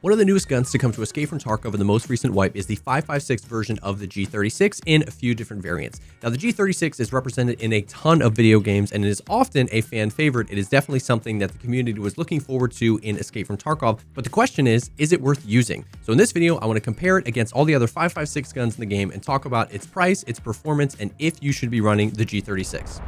One of the newest guns to come to Escape From Tarkov in the most recent wipe is the 5.56 version of the G36 in a few different variants. Now, the G36 is represented in a ton of video games and it is often a fan favorite. It is definitely something that the community was looking forward to in Escape From Tarkov, but the question is it worth using? So in this video, I want to compare it against all the other 5.56 guns in the game and talk about its price, its performance, and if you should be running the G36.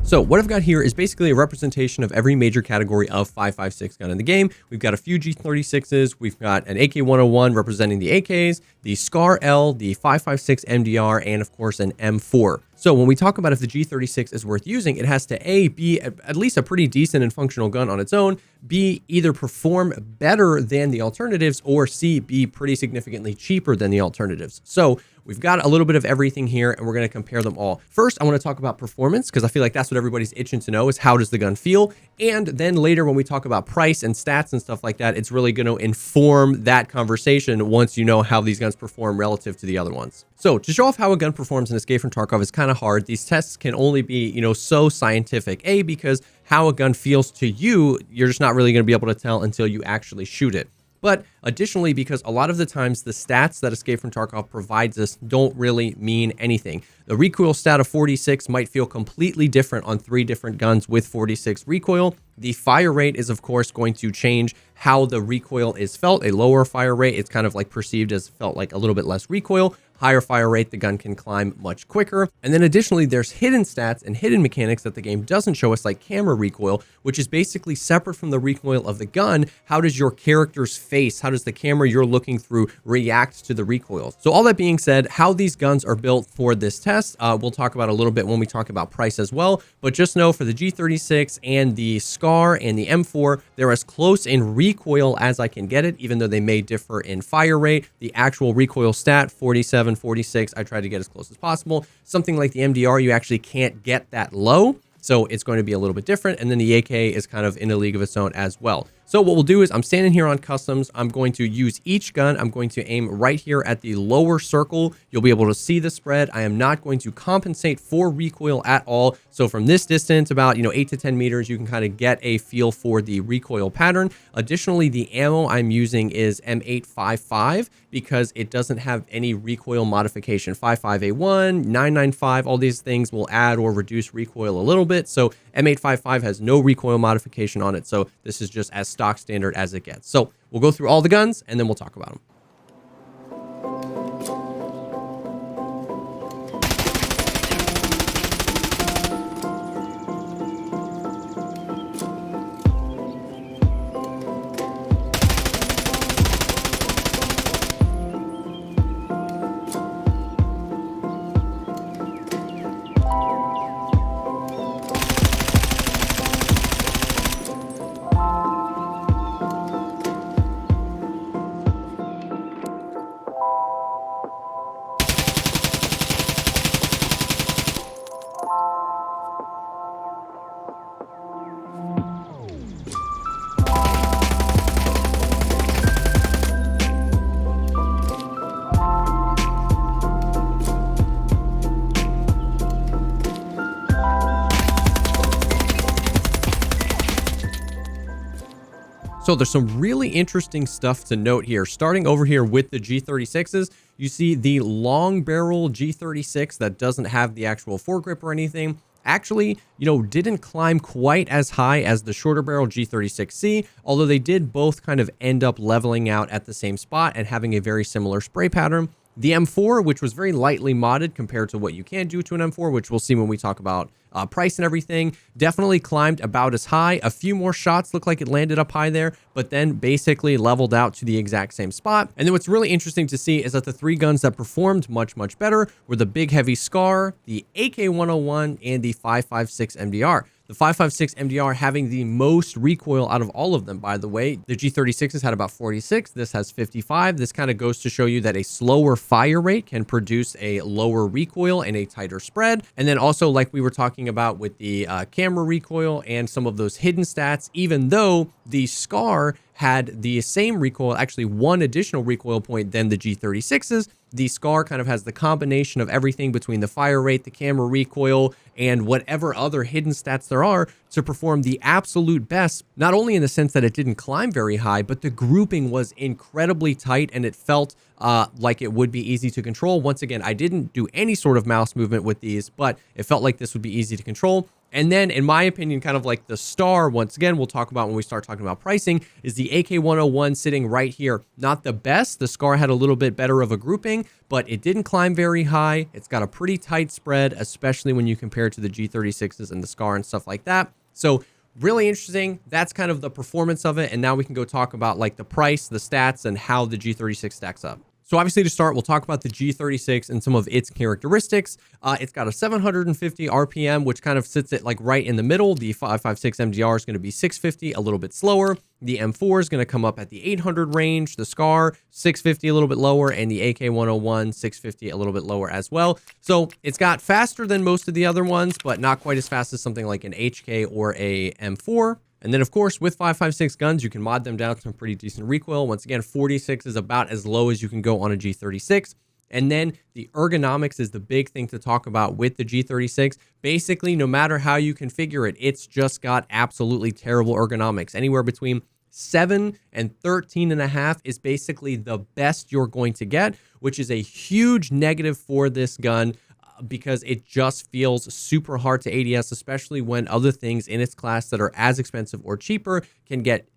So what I've got here is basically a representation of every major category of 5.56 gun in the game. We've got a few G36s, we've got an AK-101 representing the AKs, the SCAR L, the 5.56 MDR, and of course an M4. So when we talk about if the G36 is worth using, it has to A, be at least a pretty decent and functional gun on its own, B, either perform better than the alternatives, or C, be pretty significantly cheaper than the alternatives. So we've got a little bit of everything here and we're going to compare them all. First, I want to talk about performance because I feel like that's what everybody's itching to know is how does the gun feel? And then later when we talk about price and stats and stuff like that, it's really going to inform that conversation once you know how these guns perform relative to the other ones. So to show off how a gun performs in Escape From Tarkov is kind of hard. These tests can only be, so scientific. A, because how a gun feels to you, you're just not really going to be able to tell until you actually shoot it. But additionally, because a lot of the times the stats that Escape From Tarkov provides us don't really mean anything. The recoil stat of 46 might feel completely different on 3 different guns with 46 recoil. The fire rate is, of course, going to change how the recoil is felt. A lower fire rate, it's kind of like perceived as felt like a little bit less recoil. Higher fire rate, the gun can climb much quicker. And then additionally, there's hidden stats and hidden mechanics that the game doesn't show us, like camera recoil, which is basically separate from the recoil of the gun. How does your character's face, how does the camera you're looking through react to the recoil? So all that being said, how these guns are built for this test, we'll talk about a little bit when we talk about price as well. But just know for the G36 and the SCAR and the M4, they're as close in recoil as I can get it, even though they may differ in fire rate. The actual recoil stat, 47, 46, I try to get as close as possible. Something like the MDR, you actually can't get that low, so it's going to be a little bit different. And then the AK is kind of in a league of its own as well. So what we'll do is I'm standing here on customs. I'm going to use each gun. I'm going to aim right here at the lower circle. You'll be able to see the spread. I am not going to compensate for recoil at all. So from this distance, about 8 to 10 meters, you can kind of get a feel for the recoil pattern. Additionally, the ammo I'm using is M855 because it doesn't have any recoil modification. 55A1, 995, all these things will add or reduce recoil a little bit. So M855 has no recoil modification on it. So this is just as stock standard as it gets. So we'll go through all the guns and then we'll talk about them. So there's some really interesting stuff to note here. Starting over here with the G36s, you see the long barrel G36 that doesn't have the actual foregrip or anything. Actually, didn't climb quite as high as the shorter barrel G36C, although they did both kind of end up leveling out at the same spot and having a very similar spray pattern. The M4, which was very lightly modded compared to what you can do to an M4, which we'll see when we talk about price and everything, definitely climbed about as high. A few more shots look like it landed up high there, but then basically leveled out to the exact same spot. And then what's really interesting to see is that the 3 guns that performed much, much better were the big heavy SCAR, the AK-101, and the 5.56 MDR. The 5.56 MDR having the most recoil out of all of them, by the way. The G36s had about 46. This has 55. This kind of goes to show you that a slower fire rate can produce a lower recoil and a tighter spread. And then also, like we were talking about with the camera recoil and some of those hidden stats, even though the SCAR had the same recoil, actually one additional recoil point than the G36's. The SCAR kind of has the combination of everything between the fire rate, the camera recoil, and whatever other hidden stats there are to perform the absolute best, not only in the sense that it didn't climb very high, but the grouping was incredibly tight and it felt like it would be easy to control. Once again, I didn't do any sort of mouse movement with these, but it felt like this would be easy to control. And then, in my opinion, kind of like the star, once again, we'll talk about when we start talking about pricing, is the AK-101 sitting right here. Not the best. The SCAR had a little bit better of a grouping, but it didn't climb very high. It's got a pretty tight spread, especially when you compare it to the G36s and the SCAR and stuff like that. So really interesting. That's kind of the performance of it. And now we can go talk about like the price, the stats, and how the G36 stacks up. So obviously to start, we'll talk about the G36 and some of its characteristics. It's got a 750 RPM, which kind of sits it like right in the middle. The 5.56 MDR is going to be 650, a little bit slower. The M4 is going to come up at the 800 range. The SCAR, 650, a little bit lower. And the AK-101, 650, a little bit lower as well. So it's got faster than most of the other ones, but not quite as fast as something like an HK or a M4. And then, of course, with 5.56 guns, you can mod them down to some pretty decent recoil. Once again, 46 is about as low as you can go on a G36. And then the ergonomics is the big thing to talk about with the G36. Basically, no matter how you configure it, it's just got absolutely terrible ergonomics. Anywhere between 7 and 13.5 is basically the best you're going to get, which is a huge negative for this gun, because it just feels super hard to ADS, especially when other things in its class that are as expensive or cheaper can get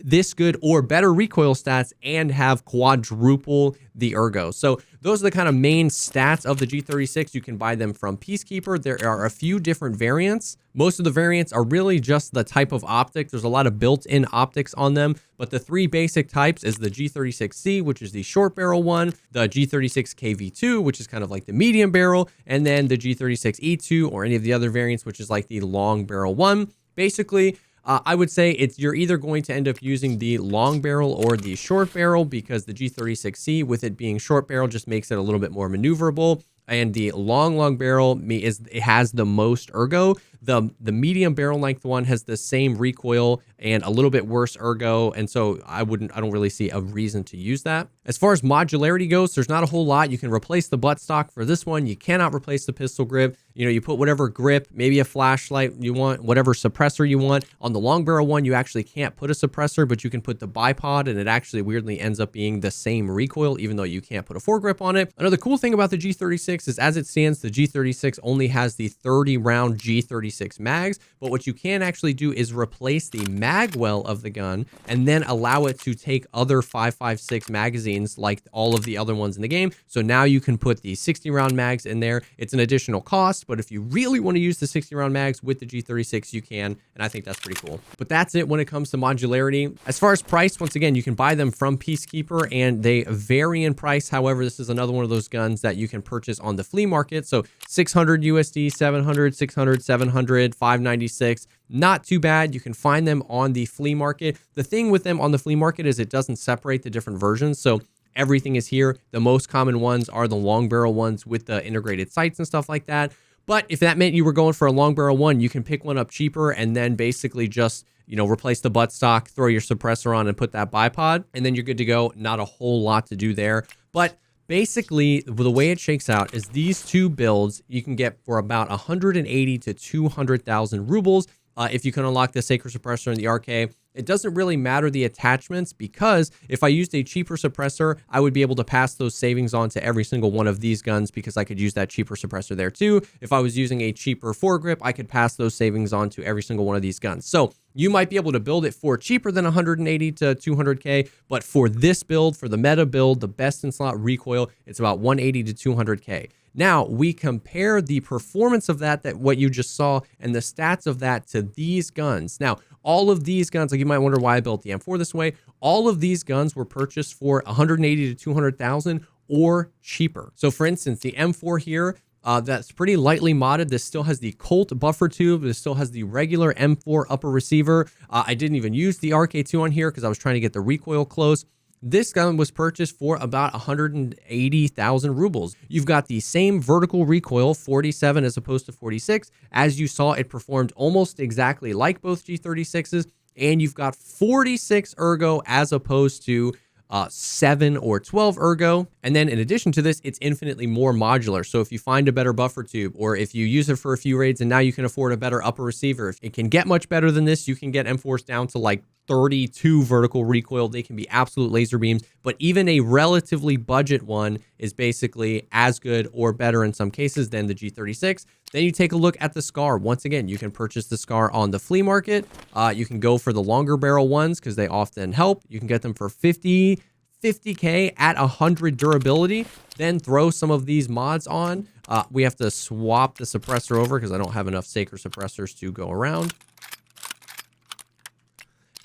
this good or better recoil stats and have quadruple the ergo. So those are the kind of main stats of the G36. You can buy them from Peacekeeper. There are a few different variants. Most of the variants are really just the type of optic. There's a lot of built-in optics on them, but the three basic types is the G36C, which is the short barrel one, the G36KV2, which is kind of like the medium barrel, and then the G36E2 or any of the other variants, which is like the long barrel one. Basically, I would say you're either going to end up using the long barrel or the short barrel, because the G36C, with it being short barrel, just makes it a little bit more maneuverable. And the long barrel it has the most ergo. The medium barrel length one has the same recoil and a little bit worse ergo, and so I don't really see a reason to use that. As far as modularity goes, there's not a whole lot. You can replace the buttstock for this one. You cannot replace the pistol grip. You know, you put whatever grip, maybe a flashlight you want, whatever suppressor you want. On the long barrel one, you actually can't put a suppressor, but you can put the bipod, and it actually weirdly ends up being the same recoil, even though you can't put a foregrip on it. Another cool thing about the G36 is, as it stands, the G36 only has the 30-round G36 mags, but what you can actually do is replace the mag well of the gun and then allow it to take other 5.56 magazines like all of the other ones in the game. So now you can put the 60-round mags in there. It's an additional cost, but if you really want to use the 60-round mags with the G36, you can, and I think that's pretty cool. But that's it when it comes to modularity. As far as price, once again, you can buy them from Peacekeeper, and they vary in price. However, this is another one of those guns that you can purchase on the flea market. So 600 USD, 700, 600, 700, 596. Not too bad. You can find them on the flea market. The thing with them on the flea market is it doesn't separate the different versions. So everything is here. The most common ones are the long barrel ones with the integrated sights and stuff like that. But if that meant you were going for a long barrel one, you can pick one up cheaper and then basically just, you know, replace the buttstock, throw your suppressor on and put that bipod, and then you're good to go. Not a whole lot to do there. But basically, the way it shakes out is these two builds you can get for about 180 to 200,000 rubles. If you can unlock the Sacred Suppressor and the RK. It doesn't really matter the attachments, because if I used a cheaper suppressor, I would be able to pass those savings on to every single one of these guns, because I could use that cheaper suppressor there too. If I was using a cheaper foregrip, I could pass those savings on to every single one of these guns. So you might be able to build it for cheaper than 180 to 200K, but for this build, for the meta build, the best in slot recoil, it's about 180 to 200K. Now, we compare the performance of that what you just saw, and the stats of that to these guns. Now, all of these guns, like you might wonder why I built the M4 this way, all of these guns were purchased for 180 to 200,000 or cheaper. So for instance, the M4 here, that's pretty lightly modded. This still has the Colt buffer tube. This still has the regular M4 upper receiver. I didn't even use the RK2 on here because I was trying to get the recoil close. This gun was purchased for about 180,000 rubles. You've got the same vertical recoil, 47 as opposed to 46. As you saw, it performed almost exactly like both G36s. and you've got 46 ergo as opposed to 7 or 12 ergo. And then in addition to this, it's infinitely more modular. So if you find a better buffer tube, or if you use it for a few raids and now you can afford a better upper receiver, if it can get much better than this, you can get M4s down to like 32 vertical recoil. They can be absolute laser beams, but even a relatively budget one is basically as good or better in some cases than the G36. Then you take a look at the SCAR. Once again, you can purchase the SCAR on the flea market. You can go for the longer barrel ones because they often help. You can get them for 50K at 100 durability. Then throw some of these mods on. We have to swap the suppressor over because I don't have enough Saker suppressors to go around.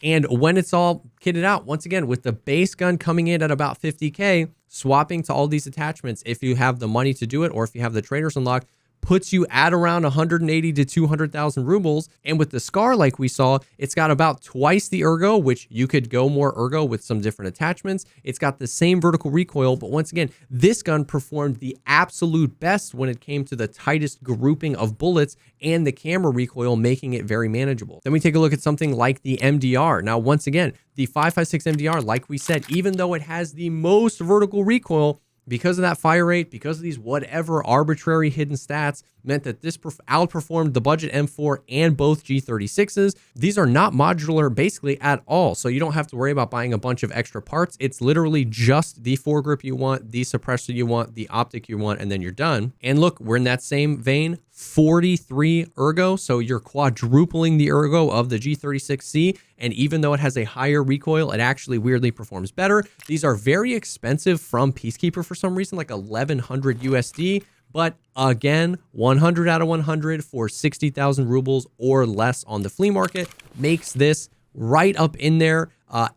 And when it's all kitted out, once again, with the base gun coming in at about 50K, swapping to all these attachments, if you have the money to do it, or if you have the traders unlocked, puts you at around 180 to 200,000 rubles. And with the SCAR, like we saw, it's got about twice the ergo, which you could go more ergo with some different attachments. It's got the same vertical recoil, but once again, this gun performed the absolute best when it came to the tightest grouping of bullets and the camera recoil, making it very manageable. Then we take a look at something like the MDR. Now, once again, the 5.56 MDR, like we said, even though it has the most vertical recoil, because of that fire rate, because of these whatever arbitrary hidden stats, meant that this outperformed the budget M4 and both G36s. These are not modular basically at all, so you don't have to worry about buying a bunch of extra parts. It's literally just the foregrip you want, the suppressor you want, the optic you want, and then you're done. And look, we're in that same vein. 43 ergo, so you're quadrupling the ergo of the G36C, and even though it has a higher recoil, it actually weirdly performs better. These are very expensive from Peacekeeper for some reason, like 1100 USD, but again, 100 out of 100 for 60,000 rubles or less on the flea market makes this right up in there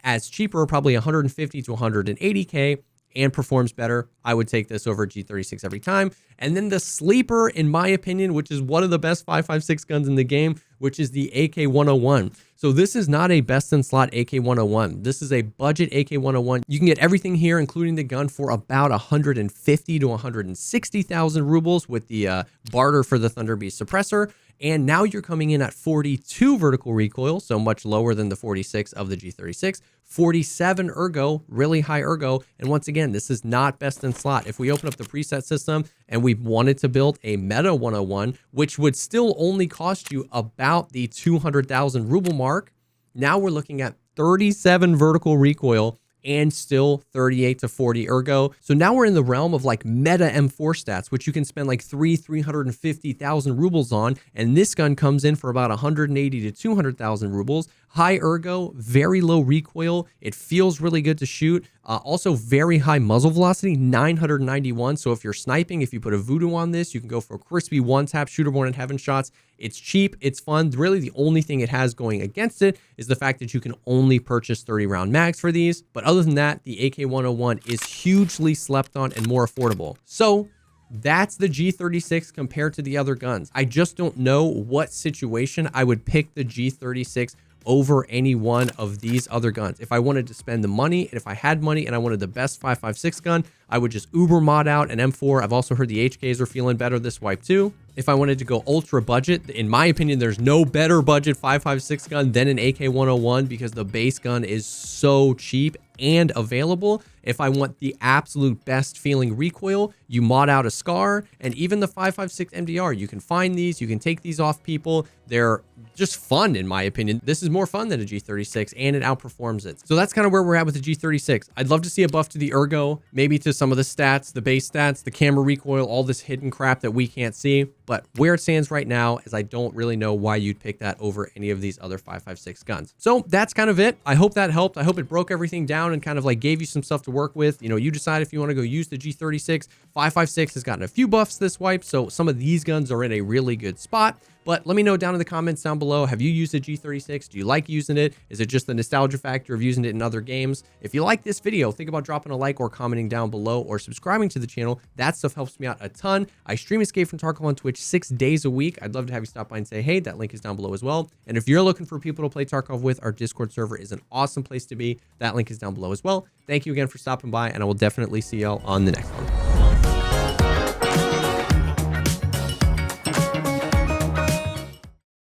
as cheaper, probably 150 to 180K, and performs better. I would take this over G36 every time. And then the sleeper, in my opinion, which is one of the best 5.56 guns in the game, which is the AK-101. So this is not a best in slot AK-101. This is a budget AK-101. You can get everything here, including the gun, for about 150 to 160,000 rubles with the barter for the Thunder Beast suppressor. And now you're coming in at 42 vertical recoil, so much lower than the 46 of the G36. 47 ergo, really high ergo. And once again, this is not best in slot. If we open up the preset system and we wanted to build a meta 101, which would still only cost you about the 200,000 ruble mark, now we're looking at 37 vertical recoil and still 38 to 40 ergo. So now we're in the realm of like meta M4 stats, which you can spend like 350,000 rubles on. And this gun comes in for about 180 to 200,000 rubles. High ergo, very low recoil. It feels really good to shoot. Also very high muzzle velocity, 991. So if you're sniping, if you put a voodoo on this, you can go for crispy one-tap shooter born in heaven shots. It's cheap, it's fun. Really the only thing it has going against it is the fact that you can only purchase 30-round mags for these. But other than that, the AK-101 is hugely slept on and more affordable. So that's the G36 compared to the other guns. I just don't know what situation I would pick the G36 over any one of these other guns. If I wanted to spend the money, and if I had money and I wanted the best 5.56 gun, I would just uber mod out an M4. I've also heard the HKs are feeling better this wipe too. If I wanted to go ultra budget, in my opinion, there's no better budget 5.56 gun than an AK-101 because the base gun is so cheap and available. If I want the absolute best feeling recoil, you mod out a SCAR, and even the 5.56 MDR. You can find these, you can take these off people. They're just fun, in my opinion. This is more fun than a G36, and it outperforms it. So that's kind of where we're at with the G36. I'd love to see a buff to the ergo, maybe to some of the stats, the base stats, the camera recoil, all this hidden crap that we can't see. But where it stands right now is I don't really know why you'd pick that over any of these other 5.56 guns. So that's kind of it. I hope that helped. I hope it broke everything down and kind of like gave you some stuff to work with. You know, you decide if you want to go use the G36. 5.56 has gotten a few buffs this wipe, so some of these guns are in a really good spot. But let me know down in the comments down below, have you used the G36? Do you like using it? Is it just the nostalgia factor of using it in other games? If you like this video, think about dropping a like or commenting down below or subscribing to the channel. That stuff helps me out a ton. I stream Escape from Tarkov on Twitch 6 days a week. I'd love to have you stop by and say hey. That link is down below as well. And if you're looking for people to play Tarkov with, our Discord server is an awesome place to be. That link is down below as well. Thank you again for stopping by, and I will definitely see y'all on the next one.